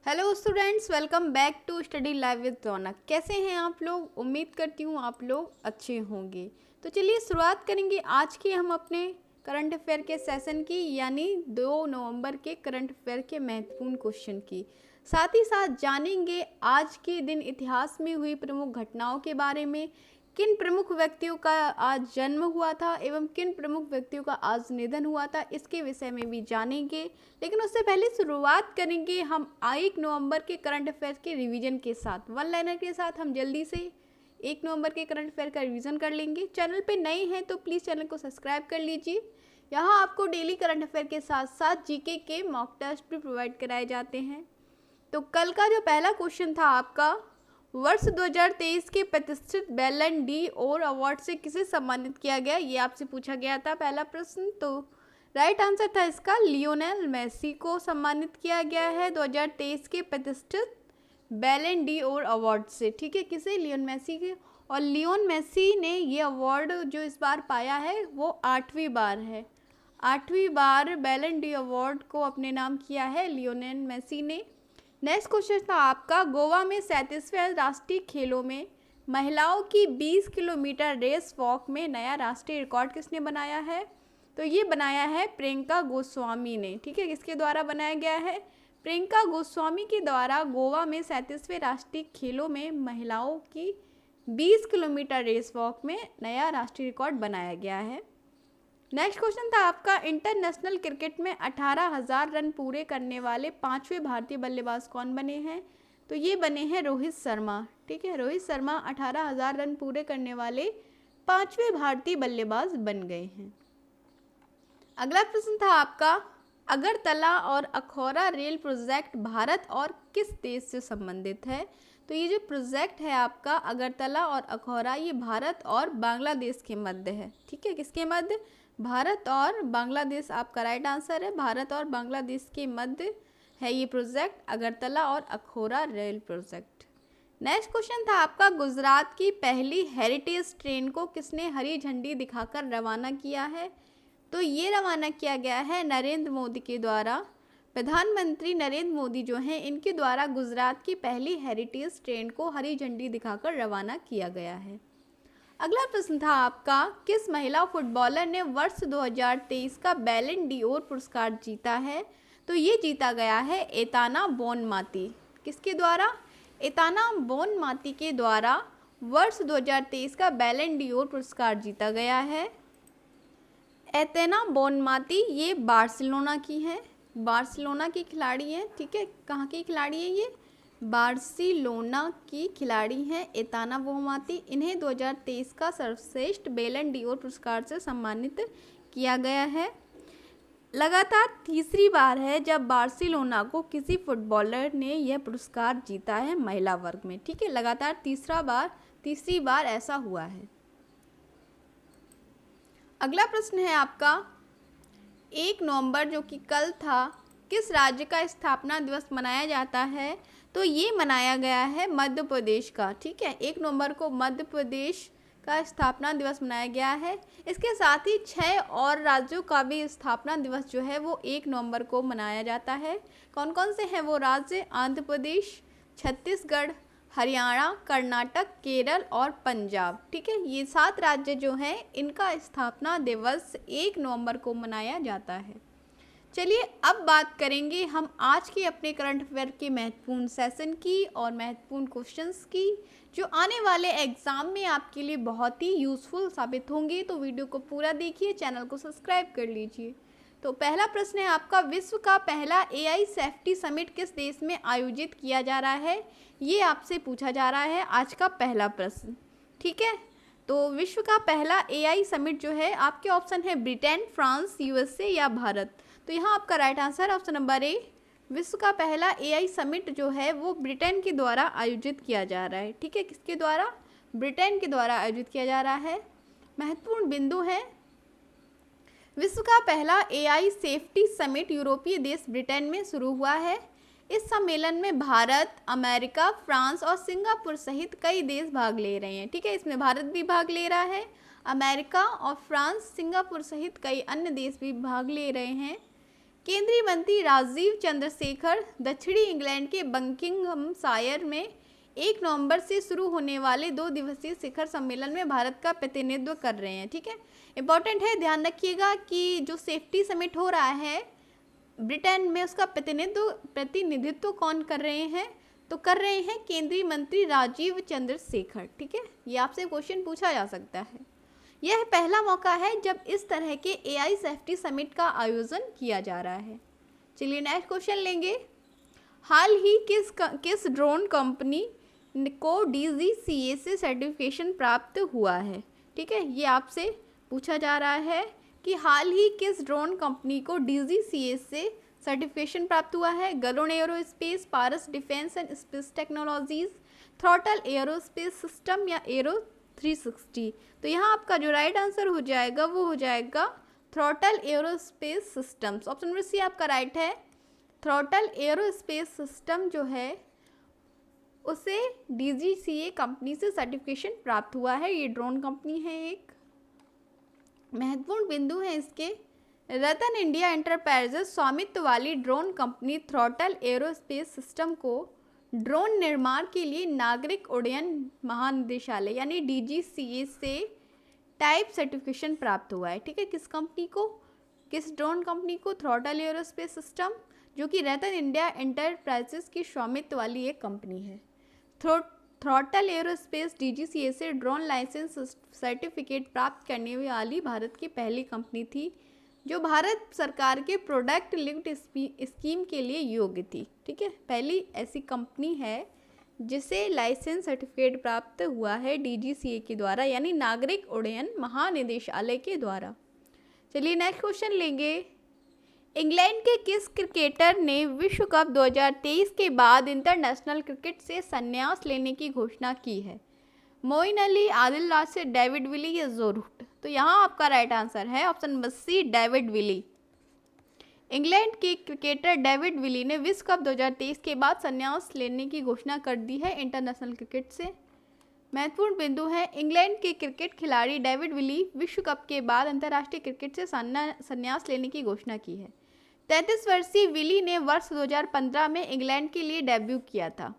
Hello students, welcome back to study live with Raunak. कैसे हैं आप लोग? उम्मीद करती हूँ आप लोग अच्छे होंगे। तो चलिए शुरुआत करेंगे आज की हम अपने करंट अफेयर के सेशन की, यानी 2 नवंबर के करंट अफेयर के महत्वपूर्ण क्वेश्चन की। साथ ही साथ जानेंगे आज के दिन इतिहास में हुई प्रमुख घटनाओं के बारे में, किन प्रमुख व्यक्तियों का आज जन्म हुआ था एवं किन प्रमुख व्यक्तियों का आज निधन हुआ था, इसके विषय में भी जानेंगे। लेकिन उससे पहले शुरुआत करेंगे हम 1 नवंबर के करंट अफेयर के रिवीजन के साथ। वन लाइनर के साथ हम जल्दी से 1 नवंबर के करंट अफेयर का रिवीजन कर लेंगे। चैनल पे नए हैं तो प्लीज़ चैनल को सब्सक्राइब कर लीजिए। यहाँ आपको डेली करंट अफेयर के साथ साथ जीके के मॉक टेस्ट भी प्रोवाइड कराए जाते हैं। तो कल का जो पहला क्वेश्चन था आपका, वर्ष 2023 के प्रतिष्ठित बैलन डी और अवार्ड से किसे सम्मानित किया गया, ये आपसे पूछा गया था पहला प्रश्न। तो राइट आंसर था इसका लियोनेल मेसी को सम्मानित किया गया है 2023 के प्रतिष्ठित बैलन डी और अवार्ड से। ठीक है, किसे? लियोन मेसी के। और लियोन मेसी ने ये अवार्ड जो इस बार पाया है वो 8वीं बार है। 8वीं बार बैलन डी अवार्ड को अपने नाम किया है लियोनेल मेसी ने। नेक्स्ट क्वेश्चन था आपका, गोवा में 37वें राष्ट्रीय खेलों में महिलाओं की 20 किलोमीटर रेस वॉक में नया राष्ट्रीय रिकॉर्ड किसने बनाया है? तो ये बनाया है प्रियंका गोस्वामी ने। ठीक है, किसके द्वारा बनाया गया है? प्रियंका गोस्वामी के द्वारा गोवा में 37वें राष्ट्रीय खेलों में महिलाओं की 20 किलोमीटर रेस वॉक में नया राष्ट्रीय रिकॉर्ड बनाया गया है। नेक्स्ट क्वेश्चन था आपका, इंटरनेशनल क्रिकेट में 18,000 रन पूरे करने वाले 5वें भारतीय बल्लेबाज कौन बने हैं? तो ये बने हैं रोहित शर्मा। ठीक है, रोहित शर्मा 18,000 रन पूरे करने वाले 5वें भारतीय बल्लेबाज बन गए हैं। अगला प्रश्न था आपका, अगरतला और अखौरा रेल प्रोजेक्ट भारत और किस देश से संबंधित है? तो ये जो प्रोजेक्ट है आपका अगरतला और अखौरा, ये भारत और बांग्लादेश के मध्य है। ठीक है, किसके मध्य? भारत और बांग्लादेश आपका राइट आंसर है। भारत और बांग्लादेश के मध्य है ये प्रोजेक्ट, अगरतला और Akhaura rail project. Next question था आपका, गुजरात की पहली हेरिटेज ट्रेन को किसने हरी झंडी दिखाकर रवाना किया है? तो ये रवाना किया गया है नरेंद्र मोदी के द्वारा। प्रधानमंत्री नरेंद्र मोदी जो हैं, इनके द्वारा गुजरात की पहली हेरिटेज ट्रेन को हरी झंडी दिखाकर रवाना किया गया है। अगला प्रश्न था आपका, किस महिला फुटबॉलर ने वर्ष 2023 का बैलन डी और पुरस्कार जीता है? तो ये जीता गया है एताना बोनमाती। किसके द्वारा? एताना बोनमाती के द्वारा वर्ष 2023 का बैलन डी और पुरस्कार जीता गया है। एताना बोनमाती ये बार्सिलोना की है, बार्सिलोना की खिलाड़ी हैं। ठीक है, कहाँ की खिलाड़ी है ये? बार्सिलोना की खिलाड़ी हैं एताना बोनमाती। इन्हें 2023 का सर्वश्रेष्ठ बैलन डी और पुरस्कार से सम्मानित किया गया है। लगातार तीसरी बार है जब बार्सिलोना को किसी फुटबॉलर ने यह पुरस्कार जीता है महिला वर्ग में। ठीक है, लगातार तीसरी बार ऐसा हुआ है। अगला प्रश्न है आपका, 1 नवंबर जो कि कल था, किस राज्य का स्थापना दिवस मनाया जाता है? तो ये मनाया गया है मध्य प्रदेश का। ठीक है, 1 नवंबर को मध्य प्रदेश का स्थापना दिवस मनाया गया है। इसके साथ ही 6 और राज्यों का भी स्थापना दिवस जो है वो 1 नवंबर को मनाया जाता है। कौन कौन से हैं वो राज्य? आंध्र प्रदेश, छत्तीसगढ़, हरियाणा, कर्नाटक, केरल और पंजाब। ठीक है, ये 7 राज्य जो हैं इनका स्थापना दिवस 1 नवंबर को मनाया जाता है। चलिए अब बात करेंगे हम आज के अपने करंट अफेयर के महत्वपूर्ण सेशन की और महत्वपूर्ण क्वेश्चंस की, जो आने वाले एग्जाम में आपके लिए बहुत ही यूज़फुल साबित होंगे। तो वीडियो को पूरा देखिए, चैनल को सब्सक्राइब कर लीजिए। तो पहला प्रश्न है आपका, विश्व का पहला एआई सेफ्टी समिट किस देश में आयोजित किया जा रहा है? ये आपसे पूछा जा रहा है आज का पहला प्रश्न। ठीक है, तो विश्व का पहला एआई समिट जो है, आपके ऑप्शन है ब्रिटेन, फ्रांस, यूएसए या भारत। तो यहाँ आपका right answer option number A, विश्व का पहला एआई समिट जो है वो ब्रिटेन के द्वारा आयोजित किया जा रहा है। ठीक है, किसके द्वारा? ब्रिटेन के द्वारा आयोजित किया जा रहा है। महत्वपूर्ण बिंदु है, विश्व का पहला एआई सेफ्टी समिट यूरोपीय देश ब्रिटेन में शुरू हुआ है। इस सम्मेलन में भारत, अमेरिका, फ्रांस और सिंगापुर सहित कई देश भाग ले रहे हैं। ठीक है, इसमें भारत भी भाग ले रहा है, अमेरिका और फ्रांस, सिंगापुर सहित कई अन्य देश भी भाग ले रहे हैं। केंद्रीय मंत्री राजीव चंद्रशेखर दक्षिणी इंग्लैंड के बकिंघमशायर में 1 नवंबर से शुरू होने वाले 2 दिवसीय शिखर सम्मेलन में भारत का प्रतिनिधित्व कर रहे हैं। ठीक है, इंपॉर्टेंट है, ध्यान रखिएगा कि जो सेफ्टी समिट हो रहा है ब्रिटेन में, उसका प्रतिनिधित्व कौन कर रहे हैं? तो कर रहे हैं केंद्रीय मंत्री राजीव चंद्रशेखर। ठीक है, ये आपसे क्वेश्चन पूछा जा सकता है। यह पहला मौका है जब इस तरह के एआई सेफ्टी समिट का आयोजन किया जा रहा है। चलिए नेक्स्ट क्वेश्चन लेंगे। हाल ही किस ड्रोन कंपनी को DGCA से सर्टिफिकेशन प्राप्त हुआ है? ठीक है, ये आपसे पूछा जा रहा है कि हाल ही किस ड्रोन कंपनी को DGCA से सर्टिफिकेशन प्राप्त हुआ है? Garuda aerospace, Paras defence and space technologies, throttle aerospace system या एरो 360। तो यहाँ आपका जो राइट आंसर हो जाएगा वो हो जाएगा throttle aerospace systems. Option number C आपका राइट है। थ्रॉटल एरोस्पेस सिस्टम जो है उसे DGCA कंपनी से सर्टिफिकेशन प्राप्त हुआ है। ये ड्रोन कंपनी है। एक महत्वपूर्ण बिंदु है इसके, रतन इंडिया एंटरप्राइजेस स्वामित्व वाली drone company throttle aerospace system को ड्रोन निर्माण के लिए नागरिक उड्डयन महानिदेशालय यानी DGCA से टाइप सर्टिफिकेशन प्राप्त हुआ है। ठीक है, किस कंपनी को? किस ड्रोन कंपनी को? थ्रॉटल एरोस्पेस सिस्टम, जो कि रतन इंडिया एंटरप्राइजेस की स्वामित्व वाली एक कंपनी है। थ्रॉटल एरोस्पेस DGCA से ड्रोन लाइसेंस सर्टिफिकेट प्राप्त करने वाली भारत की पहली कंपनी थी जो भारत सरकार के प्रोडक्ट लिंक्ड स्कीम के लिए योग्य थी। ठीक है, पहली ऐसी कंपनी है जिसे लाइसेंस सर्टिफिकेट प्राप्त हुआ है DGCA के द्वारा यानी नागरिक उड्डयन महानिदेशालय के द्वारा। चलिए नेक्स्ट क्वेश्चन लेंगे। इंग्लैंड के किस क्रिकेटर ने विश्व कप 2023 के बाद इंटरनेशनल क्रिकेट से संन्यास लेने की घोषणा की है? मोइन अली, आदिल राशिद, डेविड विली या जो रूट? तो यहाँ आपका राइट आंसर है option number C, David Willey. England के क्रिकेटर डेविड विली ने विश्व कप 2023 के बाद संन्यास लेने की घोषणा कर दी है इंटरनेशनल क्रिकेट से। महत्वपूर्ण बिंदु है, इंग्लैंड के क्रिकेट खिलाड़ी डेविड विली विश्व कप के बाद अंतर्राष्ट्रीय क्रिकेट से संन्यास लेने की घोषणा की है। 33 वर्षीय विली ने वर्ष 2015 में इंग्लैंड के लिए डेब्यू किया था।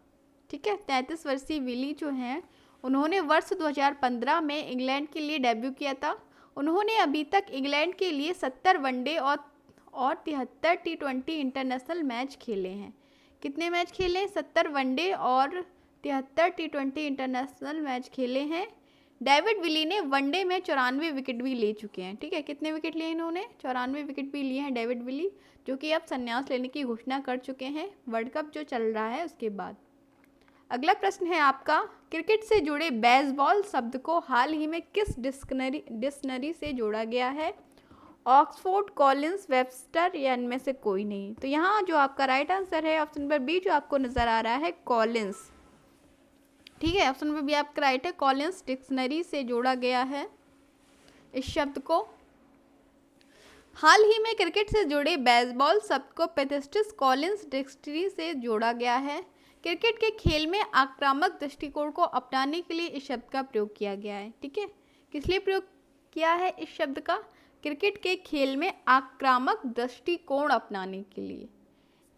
ठीक है, 33 वर्षीय विली जो हैं उन्होंने वर्ष 2015 में इंग्लैंड के लिए डेब्यू किया था। उन्होंने अभी तक इंग्लैंड के लिए 70 वनडे और 73 T20 इंटरनेशनल मैच खेले हैं। कितने मैच खेले? 70 वनडे और 73 T20 इंटरनेशनल मैच खेले हैं। डेविड विली ने वनडे में 94 विकेट भी ले चुके हैं। ठीक है, कितने विकेट लिए इन्होंने? 94 विकेट भी लिए हैं डेविड विली, जो कि अब संन्यास लेने की घोषणा कर चुके हैं वर्ल्ड कप जो चल रहा है उसके बाद। अगला प्रश्न है आपका, क्रिकेट से जुड़े बेसबॉल शब्द को हाल ही में किस डिक्शनरी से जोड़ा गया है? ऑक्सफोर्ड, कॉलिंस, वेबस्टर या इनमें से कोई नहीं? तो यहाँ जो आपका राइट आंसर है ऑप्शन नंबर बी जो आपको नज़र आ रहा है, कॉलिंस। ठीक है, ऑप्शन नंबर बी आपका राइट है, कॉलिंस डिक्शनरी से जोड़ा गया है इस शब्द को। हाल ही में क्रिकेट से जुड़े बेसबॉल शब्द को प्रतिष्ठित कॉलिंस डिक्शनरी से जोड़ा गया है। क्रिकेट के खेल में आक्रामक दृष्टिकोण को अपनाने के लिए इस शब्द का प्रयोग किया गया है। ठीक है, किस लिए प्रयोग किया है इस शब्द का? क्रिकेट के खेल में आक्रामक दृष्टिकोण अपनाने के लिए।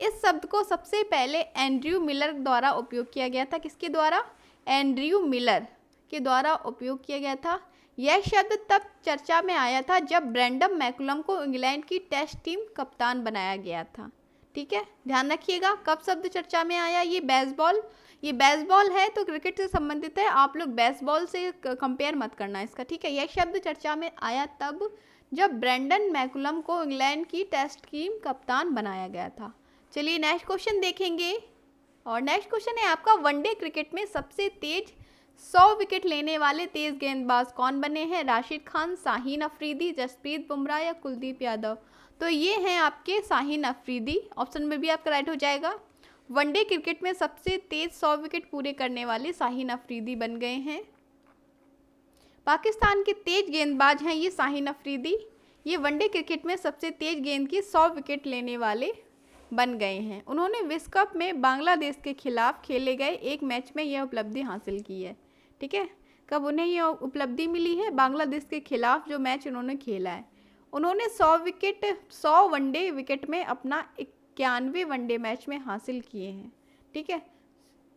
इस शब्द को सबसे पहले एंड्रयू मिलर द्वारा उपयोग किया गया था। किसके द्वारा? एंड्रयू मिलर के द्वारा उपयोग किया गया था। यह शब्द तब चर्चा में आया था जब ब्रेंडन मैकुलम को इंग्लैंड की टेस्ट टीम कप्तान बनाया गया था। ठीक है, ध्यान रखिएगा कब शब्द चर्चा में आया। ये बेसबॉल है तो क्रिकेट से संबंधित है, आप लोग बेसबॉल से कंपेयर मत करना इसका। ठीक है, यह शब्द चर्चा में आया तब जब ब्रेंडन मैकुलम को इंग्लैंड की टेस्ट टीम कप्तान बनाया गया था। चलिए नेक्स्ट क्वेश्चन देखेंगे, और नेक्स्ट क्वेश्चन है आपका, वनडे क्रिकेट में सबसे तेज 100 विकेट लेने वाले तेज गेंदबाज कौन बने हैं? राशिद खान, शाहीन अफरीदी, जसप्रीत बुमराह या कुलदीप यादव? तो ये हैं आपके शाहीन अफरीदी। ऑप्शन में भी आपका राइट हो जाएगा। वनडे क्रिकेट में सबसे तेज 100 विकेट पूरे करने वाले शाहीन अफरीदी बन गए हैं। पाकिस्तान के तेज गेंदबाज हैं ये शाहीन अफरीदी। ये वनडे क्रिकेट में सबसे तेज गेंद की 100 विकेट लेने वाले बन गए हैं। उन्होंने विश्व कप में बांग्लादेश के खिलाफ खेले गए एक मैच में यह उपलब्धि हासिल की है। ठीक है, कब उन्हें यह उपलब्धि मिली है? बांग्लादेश के खिलाफ जो मैच उन्होंने खेला है उन्होंने 100 वनडे विकेट में अपना 91 वनडे मैच में हासिल किए हैं। ठीक है,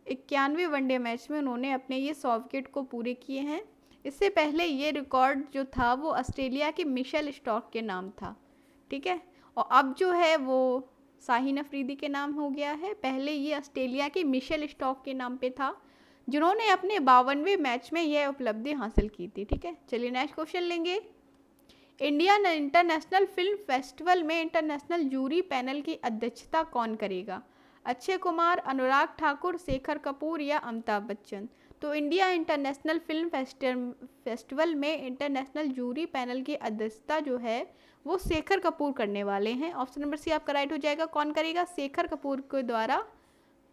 91 वनडे मैच में उन्होंने अपने ये 100 विकेट को पूरे किए हैं। इससे पहले ये रिकॉर्ड जो था वो ऑस्ट्रेलिया के मिशेल स्टॉक के नाम था। ठीक है, और अब जो है वो शाहीन अफरीदी के नाम हो गया है। पहले ये ऑस्ट्रेलिया के मिशेल स्टॉक के नाम पे था, जिन्होंने अपने 52वें मैच में यह उपलब्धि हासिल की थी। ठीक है, चलिए नेक्स्ट क्वेश्चन लेंगे। इंडियन इंटरनेशनल फिल्म फेस्टिवल में इंटरनेशनल जूरी पैनल की अध्यक्षता कौन करेगा? अक्षय कुमार, अनुराग ठाकुर, शेखर कपूर या अमिताभ बच्चन? तो इंडिया इंटरनेशनल फिल्म फेस्टिवल में इंटरनेशनल जूरी पैनल की अध्यक्षता जो है वो शेखर कपूर करने वाले हैं। ऑप्शन नंबर सी आपका राइट हो जाएगा। कौन करेगा? शेखर कपूर के द्वारा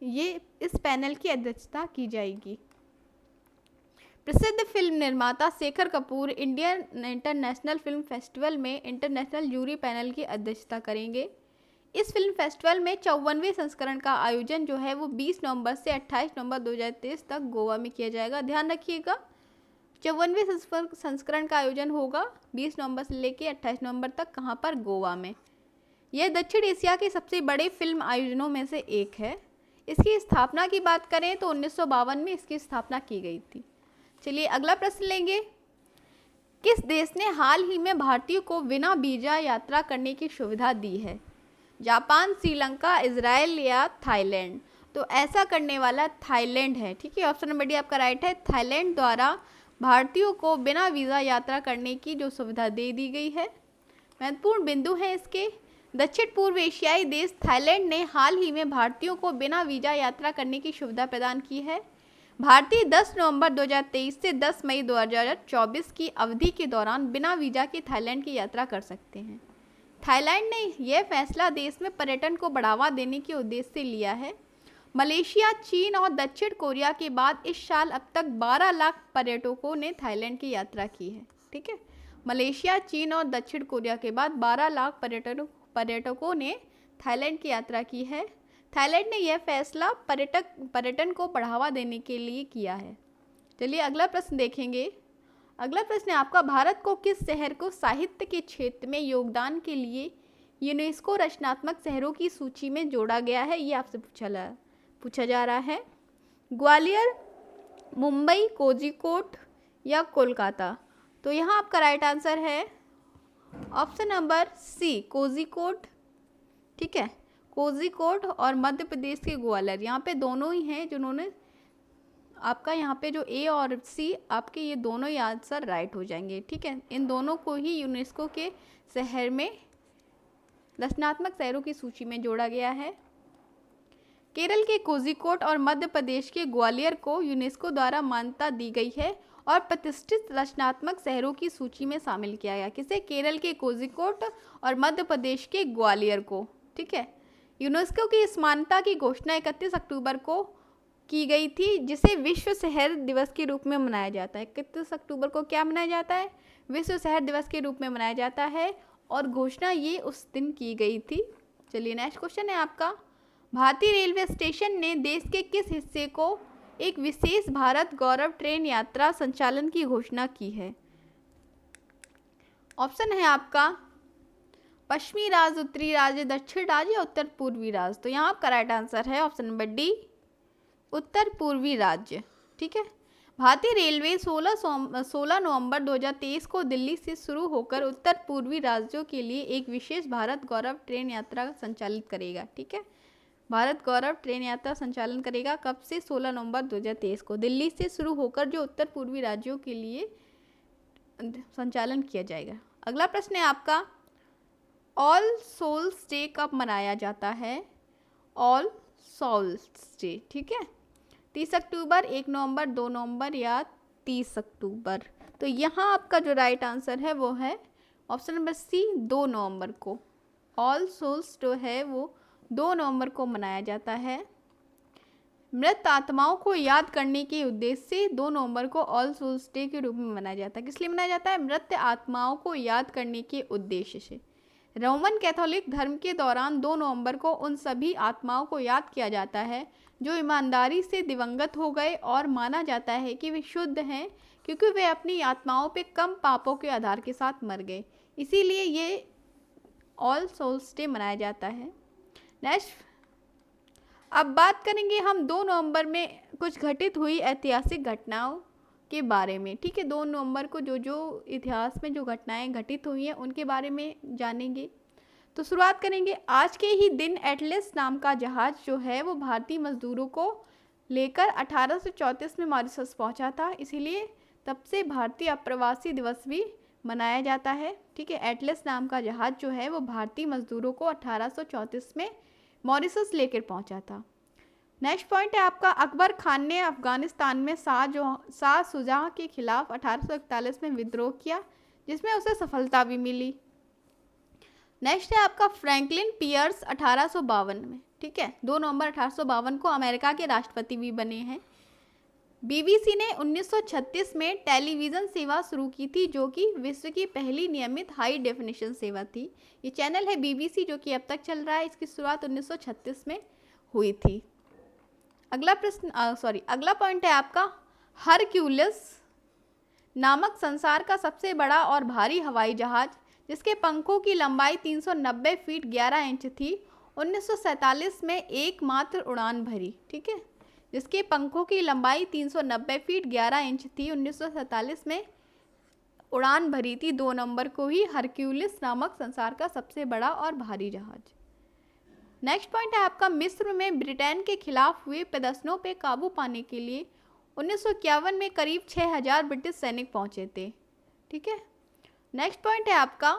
ये इस पैनल की अध्यक्षता की जाएगी। प्रसिद्ध फिल्म निर्माता Shekhar Kapoor Indian international film festival में इंटरनेशनल जूरी पैनल की अध्यक्षता करेंगे। इस फिल्म फेस्टिवल में 54वें संस्करण का आयोजन जो है वो 20 नवंबर से 28 नवंबर 2023 तक गोवा में किया जाएगा। ध्यान रखिएगा, 54वें संस्करण का आयोजन होगा 20 नवंबर से लेकर 28 नवंबर तक। कहाँ पर? गोवा में। यह दक्षिण एशिया के सबसे बड़े फिल्म आयोजनों में से एक है। इसकी स्थापना की बात करें तो 1952 में इसकी स्थापना की गई थी। चलिए अगला प्रश्न लेंगे। किस देश ने हाल ही में भारतीयों को बिना वीजा यात्रा करने की सुविधा दी है? जापान, श्रीलंका, इजराइल या थाईलैंड? तो ऐसा करने वाला थाईलैंड है। ठीक है, ऑप्शन नंबर डी आपका राइट है। थाईलैंड द्वारा भारतीयों को बिना वीज़ा यात्रा करने की जो सुविधा दे दी गई है। महत्वपूर्ण बिंदु है इसके। दक्षिण पूर्व एशियाई देश थाईलैंड ने हाल ही में भारतीयों को बिना वीजा यात्रा करने की सुविधा प्रदान की है। भारतीय 10 नवंबर 2023 से 10 मई 2024 की अवधि के दौरान बिना वीजा के थाईलैंड की यात्रा कर सकते हैं। थाईलैंड ने यह फैसला देश में पर्यटन को बढ़ावा देने के उद्देश्य से लिया है। मलेशिया, चीन और दक्षिण कोरिया के बाद इस साल अब तक 12 लाख पर्यटकों ने थाईलैंड की यात्रा की है। ठीक है, मलेशिया, चीन और दक्षिण कोरिया के बाद 12 लाख पर्यटकों ने थाईलैंड की यात्रा की है। थाईलैंड ने यह फैसला पर्यटन को बढ़ावा देने के लिए किया है। चलिए अगला प्रश्न देखेंगे। अगला प्रश्न है आपका, भारत को किस शहर को साहित्य के क्षेत्र में योगदान के लिए यूनेस्को रचनात्मक शहरों की सूची में जोड़ा गया है? ये आपसे पूछा जा रहा है। ग्वालियर, मुंबई, कोझिकोड या कोलकाता? तो यहाँ आपका राइट आंसर है ऑप्शन नंबर सी, कोझिकोड। ठीक है, कोझिकोड और मध्य प्रदेश के ग्वालियर, यहाँ पे दोनों ही हैं जिन्होंने आपका यहाँ पे जो ए और सी आपके ये दोनों ही आंसर राइट हो जाएंगे। ठीक है, इन दोनों को ही यूनेस्को के शहर में रचनात्मक शहरों की सूची में जोड़ा गया है। केरल के कोझिकोड और मध्य प्रदेश के ग्वालियर को यूनेस्को द्वारा मान्यता दी गई है और प्रतिष्ठित रचनात्मक शहरों की सूची में शामिल किया गया। किसे? केरल के कोझिकोड और मध्य प्रदेश के ग्वालियर को। ठीक है, यूनेस्को की इस मान्यता की घोषणा 31 अक्टूबर को की गई थी, जिसे विश्व शहर दिवस के रूप में मनाया जाता है। 31 अक्टूबर को क्या मनाया जाता है? विश्व शहर दिवस के रूप में मनाया जाता है और घोषणा ये उस दिन की गई थी। चलिए नेक्स्ट क्वेश्चन है आपका, भारतीय रेलवे स्टेशन ने देश के किस हिस्से को एक विशेष भारत गौरव ट्रेन यात्रा संचालन की घोषणा की है? ऑप्शन है आपका पश्चिमी राज्य, उत्तरी राज्य, दक्षिण राज्य या उत्तर पूर्वी राज्य? तो यहाँ आपका राइट आंसर है ऑप्शन नंबर डी, उत्तर पूर्वी राज्य। ठीक है, भारतीय रेलवे 16 नवंबर 2023 को दिल्ली से शुरू होकर उत्तर पूर्वी राज्यों के लिए एक विशेष भारत गौरव ट्रेन यात्रा संचालित करेगा। ठीक है, भारत गौरव ट्रेन यात्रा संचालन करेगा कब से? 16 नवंबर 2023 को दिल्ली से शुरू होकर जो उत्तर पूर्वी राज्यों के लिए संचालन किया जाएगा। अगला प्रश्न है आपका, ऑल सोल्स डे कब मनाया जाता है? All Souls Day. ठीक है, 30 अक्टूबर, 1 नवंबर, 2 नवंबर या 30 अक्टूबर? तो यहाँ आपका जो राइट आंसर है वो है ऑप्शन नंबर सी, 2 नवंबर को। ऑल सोल्स जो है वो 2 नवंबर को मनाया जाता है। मृत आत्माओं को याद करने के उद्देश्य से 2 नवंबर को ऑल सोल्स डे के रूप में मनाया जाता है। किस लिए मनाया जाता है? मृत आत्माओं को याद करने के उद्देश्य से। रोमन कैथोलिक धर्म के दौरान 2 नवंबर को उन सभी आत्माओं को याद किया जाता है जो ईमानदारी से दिवंगत हो गए और माना जाता है कि वे शुद्ध हैं क्योंकि वे अपनी आत्माओं पे कम पापों के आधार के साथ मर गए। इसीलिए ये ऑल सोल्स डे मनाया जाता है। नेक्स्ट, अब बात करेंगे हम 2 नवंबर में कुछ घटित हुई ऐतिहासिक घटनाओं के बारे में। ठीक है, 2 नवंबर को जो जो इतिहास में जो घटनाएं घटित हुई हैं उनके बारे में जानेंगे। तो शुरुआत करेंगे, आज के ही दिन एटलस नाम का जहाज़ जो है वो भारतीय मजदूरों को लेकर 1834 में मॉरिशस पहुंचा था, इसीलिए तब से भारतीय अप्रवासी दिवस भी मनाया जाता है। ठीक है, एटलस नाम का जहाज़ जो है वो भारतीय मजदूरों को 1834 में मॉरिशस लेकर पहुंचा था। नेक्स्ट पॉइंट है आपका, अकबर खान ने अफगानिस्तान में शाह शुजा के खिलाफ 1841 में विद्रोह किया, जिसमें उसे सफलता भी मिली। नेक्स्ट है आपका, फ्रैंकलिन पियर्स 1852 में, ठीक है, 2 नवंबर 1852 को अमेरिका के राष्ट्रपति भी बने हैं। बीबीसी ने 1936 में टेलीविज़न सेवा शुरू की थी, जो कि विश्व की पहली नियमित हाई डेफिनेशन सेवा थी। ये चैनल है बीबीसी, जो कि अब तक चल रहा है। इसकी शुरुआत 1936 में हुई थी। अगला पॉइंट है आपका, हरक्यूलिस नामक संसार का सबसे बड़ा और भारी हवाई जहाज, जिसके पंखों की लंबाई 390 फीट 11 इंच थी, 1947 में एकमात्र उड़ान भरी। ठीक है, जिसके पंखों की लंबाई 390 फीट 11 इंच थी, 1947 में उड़ान भरी थी 2 नवंबर को ही हरक्यूलिस नामक संसार का सबसे बड़ा और भारी जहाज। नेक्स्ट पॉइंट है आपका, मिस्र में ब्रिटेन के खिलाफ हुए प्रदर्शनों पर काबू पाने के लिए 1951 में करीब 6000 ब्रिटिश सैनिक पहुंचे थे। ठीक है, नेक्स्ट पॉइंट है आपका,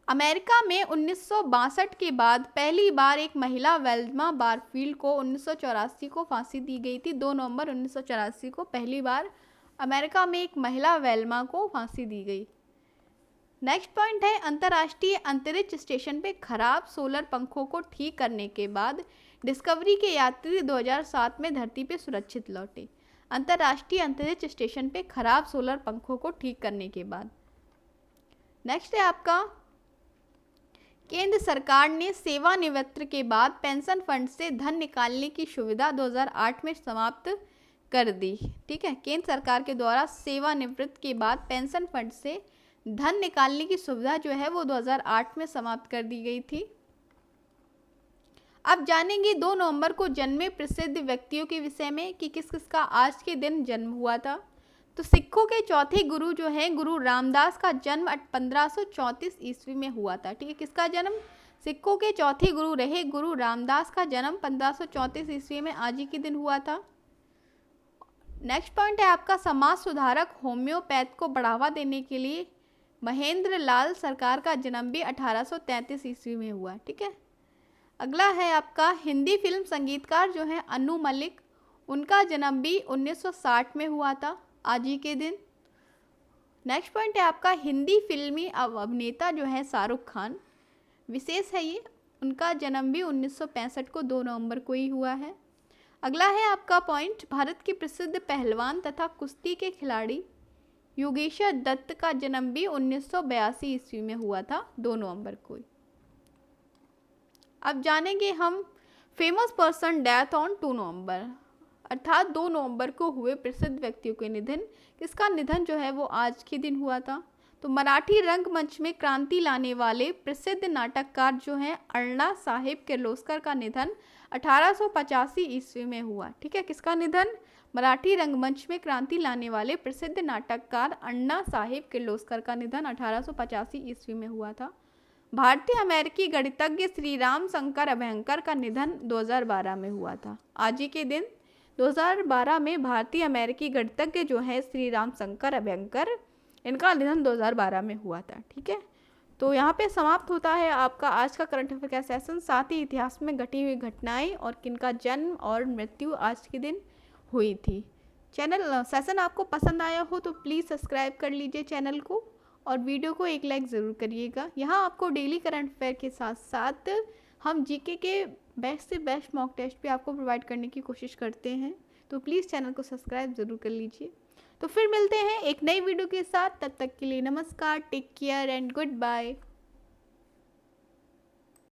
अमेरिका में 1962 के बाद पहली बार एक महिला वेल्मा बारफील्ड को 1984 को फांसी दी गई थी। 2 नवंबर 1984 को पहली बार अमेरिका में एक महिला वेल्मा को फांसी दी गई। नेक्स्ट पॉइंट है, अंतर्राष्ट्रीय अंतरिक्ष स्टेशन पे खराब सोलर पंखों को ठीक करने के बाद डिस्कवरी के यात्री 2007 में धरती पे सुरक्षित लौटे। अंतर्राष्ट्रीय अंतरिक्ष स्टेशन पे खराब सोलर पंखों को ठीक करने के बाद। नेक्स्ट है आपका, केंद्र सरकार ने सेवानिवृत्ति के बाद पेंशन फंड से धन निकालने की सुविधा 2008 में समाप्त कर दी। ठीक है, केंद्र सरकार के द्वारा सेवानिवृत्ति के बाद पेंशन फंड से धन निकालने की सुविधा जो है वो 2008 में समाप्त कर दी गई थी। अब जानेंगे 2 नवंबर को जन्मे प्रसिद्ध व्यक्तियों के विषय में कि किस किस का आज के दिन जन्म हुआ था। तो सिखों के चौथे गुरु जो हैं गुरु रामदास का जन्म 1534 ईस्वी में हुआ था। ठीक है, किसका जन्म? सिखों के चौथे गुरु रहे गुरु रामदास का जन्म 1534 ईस्वी में आज ही के दिन हुआ था। नेक्स्ट पॉइंट है आपका, समाज सुधारक होम्योपैथ को बढ़ावा देने के लिए महेंद्र लाल सरकार का जन्म भी 1833 ईस्वी में हुआ। ठीक है, अगला है आपका, हिंदी फिल्म संगीतकार जो है अनु मलिक, उनका जन्म भी 1960 में हुआ था आज ही के दिन। नेक्स्ट पॉइंट है आपका, हिंदी फिल्मी अभिनेता जो है शाहरुख खान, विशेष है ये, उनका जन्म भी 1965 को 2 नवंबर को ही हुआ है। अगला है आपका पॉइंट, भारत के प्रसिद्ध पहलवान तथा कुश्ती के खिलाड़ी योगेश्वर दत्त का जन्म भी 1982 ईस्वी में हुआ था 2 नवंबर को। अब जानेंगे हम फेमस पर्सन डेथ ऑन 2 नवंबर, अर्थात 2 नवंबर को हुए प्रसिद्ध व्यक्तियों के निधन। किसका निधन जो है वो आज के दिन हुआ था? तो मराठी रंगमंच में क्रांति लाने वाले प्रसिद्ध नाटककार जो हैं अण्णा साहेब किर्लोस्कर का निधन 1885 ईस्वी में हुआ। ठीक है, किसका निधन? मराठी रंगमंच में क्रांति लाने वाले प्रसिद्ध नाटककार अण्णा साहेब किर्लोस्कर का निधन 1885 ईस्वी में हुआ था। भारतीय अमेरिकी गणितज्ञ श्री राम शंकर अभ्यंकर का निधन 2012 में हुआ था। आज ही के दिन 2012 में भारतीय अमेरिकी गणितज्ञ जो है श्री राम शंकर अभ्यंकर, इनका निधन 2012 में हुआ था। ठीक है, तो यहाँ पे समाप्त होता है आपका आज का करंट अफेयर का सेशन। साथ ही इतिहास में घटी हुई घटनाएं और किनका जन्म और मृत्यु आज के दिन हुई थी। सेशन आपको पसंद आया हो तो प्लीज़ सब्सक्राइब कर लीजिए चैनल को और वीडियो को एक लाइक ज़रूर करिएगा। यहाँ आपको डेली करंट अफेयर के साथ साथ हम जीके के बेस्ट से बेस्ट मॉक टेस्ट भी आपको प्रोवाइड करने की कोशिश करते हैं, तो प्लीज़ चैनल को सब्सक्राइब ज़रूर कर लीजिए। तो फिर मिलते हैं एक नई वीडियो के साथ, तब तक के लिए नमस्कार, take care and good bye.